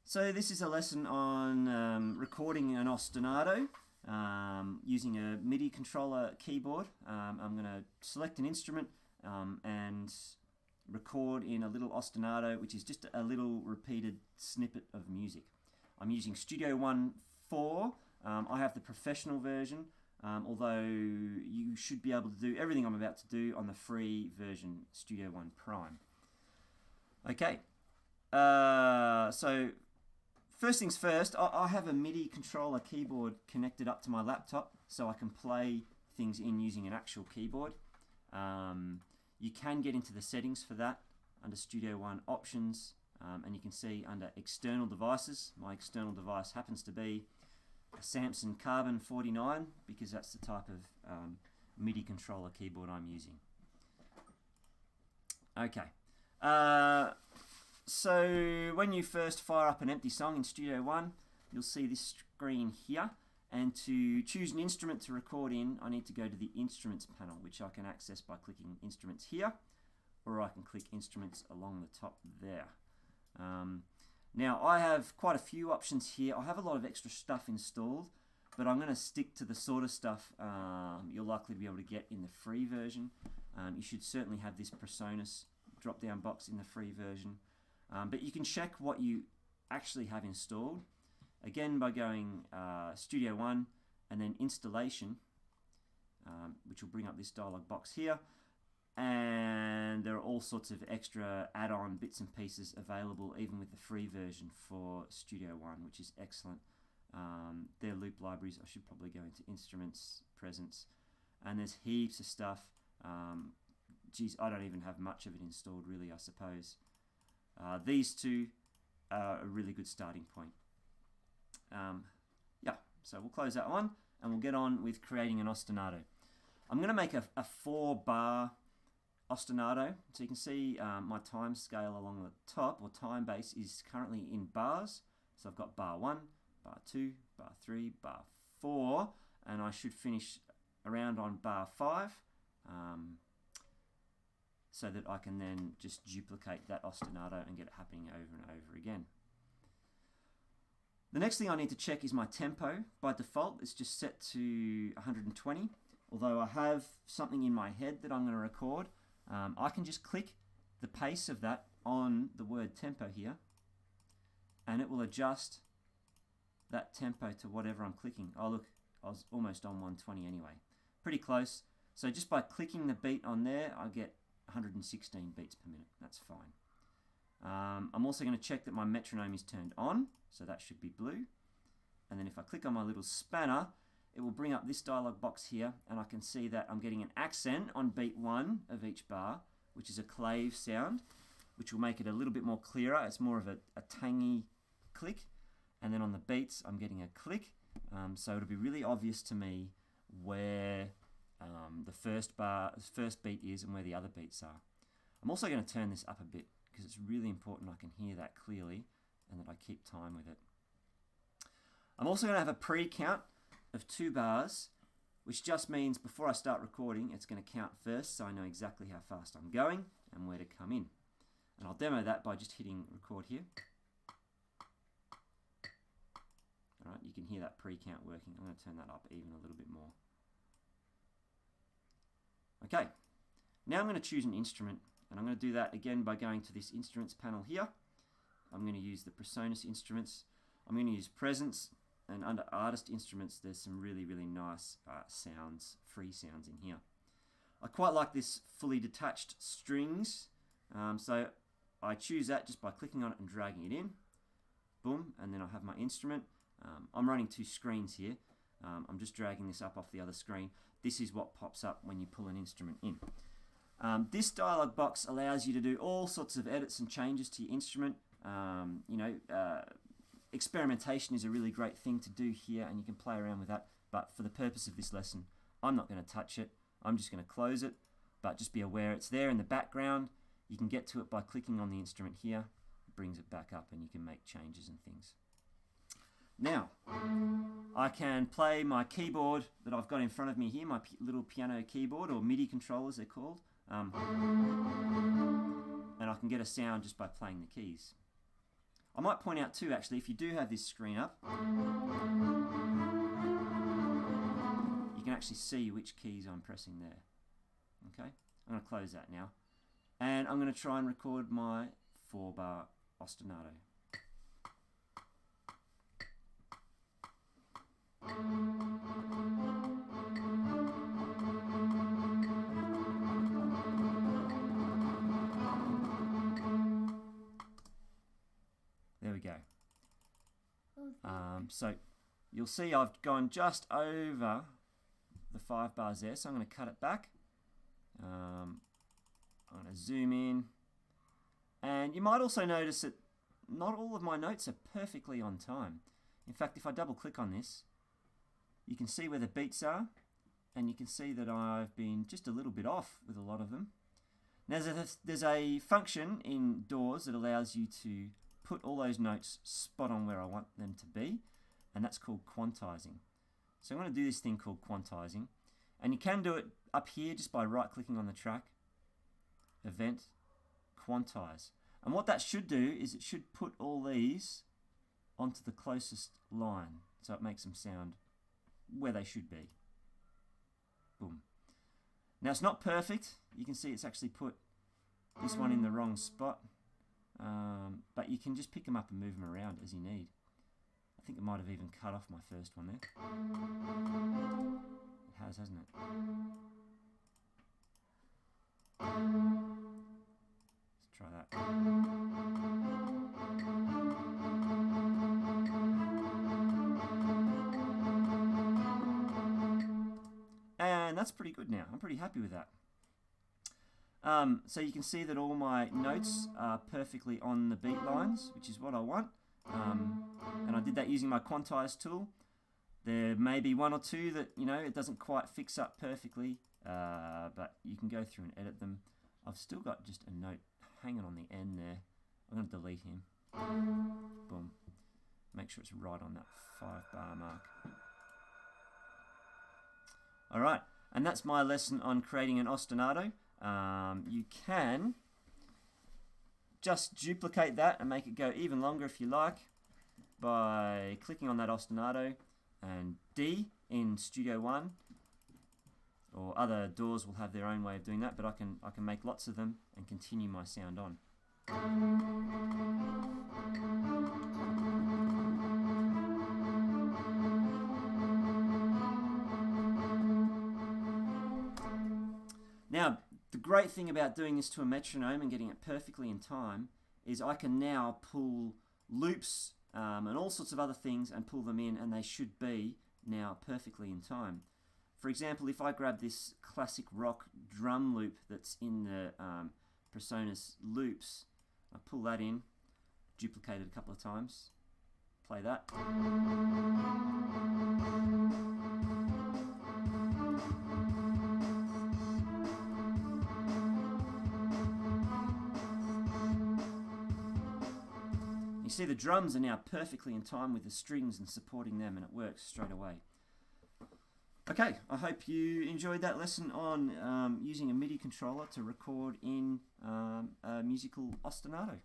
So this is a lesson on recording an ostinato using a MIDI controller keyboard. I'm going to select an instrument and record in a little ostinato, which is just a little repeated snippet of music. I'm using Studio One 4. I have the professional version, although you should be able to do everything I'm about to do on the free version, Studio One Prime. Okay, so first things first, I have a MIDI controller keyboard connected up to my laptop so I can play things in using an actual keyboard. You can get into the settings for that under Studio One Options, and you can see under External Devices, my external device happens to be a Samson Carbon 49 because that's the type of MIDI controller keyboard I'm using. Okay. So when you first fire up an empty song in Studio One, you'll see this screen here, and to choose an instrument to record in, I need to go to the Instruments panel, which I can access by clicking Instruments here, or I can click Instruments along the top there. Now I have quite a few options here. I have a lot of extra stuff installed, but I'm going to stick to the sort of stuff you'll likely be able to get in the free version. You should certainly have this Presonus drop-down box in the free version. But you can check what you actually have installed, again by going Studio One and then Installation, which will bring up this dialog box here, and there are all sorts of extra add-on bits and pieces available even with the free version for Studio One, which is excellent. They're loop libraries. I should probably go into Instruments, Presence, and there's heaps of stuff. Geez, I don't even have much of it installed really, I suppose. These two are a really good starting point. Yeah, so we'll close that one and we'll get on with creating an ostinato. I'm going to make a 4-bar ostinato. So you can see my time scale along the top, or time base, is currently in bars. So I've got bar 1, bar 2, bar 3, bar 4, and I should finish around on bar 5. So that I can then just duplicate that ostinato and get it happening over and over again. The next thing I need to check is my tempo. By default, it's just set to 120. Although I have something in my head that I'm going to record, I can just click the pace of that on the word tempo here, and it will adjust that tempo to whatever I'm clicking. Oh look, I was almost on 120 anyway. Pretty close. So just by clicking the beat on there, I get 116 beats per minute. That's fine. I'm also going to check that my metronome is turned on, so that should be blue. And then if I click on my little spanner, it will bring up this dialog box here, and I can see that I'm getting an accent on beat 1 of each bar, which is a clave sound, which will make it a little bit more clearer. It's more of a tangy click. And then on the beats, I'm getting a click. So it'll be really obvious to me where the first beat is and where the other beats are. I'm also going to turn this up a bit because it's really important I can hear that clearly and that I keep time with it. I'm also going to have a pre-count of 2 bars, which just means before I start recording, it's going to count first so I know exactly how fast I'm going and where to come in. And I'll demo that by just hitting record here. Alright, you can hear that pre-count working. I'm going to turn that up even a little bit more. Okay, now I'm going to choose an instrument, and I'm going to do that again by going to this Instruments panel here. I'm going to use the Presonus instruments. I'm going to use Presence, and under Artist Instruments there's some really nice sounds, free sounds in here. I quite like this fully detached strings, so I choose that just by clicking on it and dragging it in. Boom, and then I have my instrument. I'm running 2 screens here. I'm just dragging this up off the other screen. This is what pops up when you pull an instrument in. This dialog box allows you to do all sorts of edits and changes to your instrument. Experimentation is a really great thing to do here, and you can play around with that. But for the purpose of this lesson, I'm not going to touch it. I'm just going to close it. But just be aware it's there in the background. You can get to it by clicking on the instrument here. It brings it back up, and you can make changes and things. Now, I can play my keyboard that I've got in front of me here, my little piano keyboard, or MIDI controllers they're called, and I can get a sound just by playing the keys. I might point out too, actually, if you do have this screen up, you can actually see which keys I'm pressing there. Okay, I'm going to close that now. And I'm going to try and record my 4-bar ostinato. There we go. So you'll see I've gone just over the 5 bars there, so I'm going to cut it back. I'm going to zoom in, and you might also notice that not all of my notes are perfectly on time. In fact, if I double click on this, you can see where the beats are, and you can see that I've been just a little bit off with a lot of them. Now there's a function in DAWs that allows you to put all those notes spot on where I want them to be, and that's called quantizing. So I'm going to do this thing called quantizing, and you can do it up here just by right clicking on the track, event, quantize. And what that should do is it should put all these onto the closest line, so it makes them sound where they should be. Boom. Now it's not perfect. You can see it's actually put this one in the wrong spot, but you can just pick them up and move them around as you need. I think it might have even cut off my first one there. It has, hasn't it? Let's try that. And that's pretty good now. I'm pretty happy with that. So you can see that all my notes are perfectly on the beat lines, which is what I want. And I did that using my quantize tool. There may be one or two that, you know, it doesn't quite fix up perfectly, but you can go through and edit them. I've still got just a note hanging on the end there. I'm going to delete him. Boom. Make sure it's right on that 5-bar mark. Alright, and that's my lesson on creating an ostinato. You can just duplicate that and make it go even longer if you like by clicking on that ostinato and D in Studio One, or other DAWs will have their own way of doing that, but I can make lots of them and continue my sound on. Now, the great thing about doing this to a metronome and getting it perfectly in time is I can now pull loops and all sorts of other things and pull them in, and they should be now perfectly in time. For example, if I grab this classic rock drum loop that's in the Presonus loops, I pull that in, duplicate it a couple of times, play that. You see the drums are now perfectly in time with the strings and supporting them, and it works straight away. Okay, I hope you enjoyed that lesson on using a MIDI controller to record in a musical ostinato.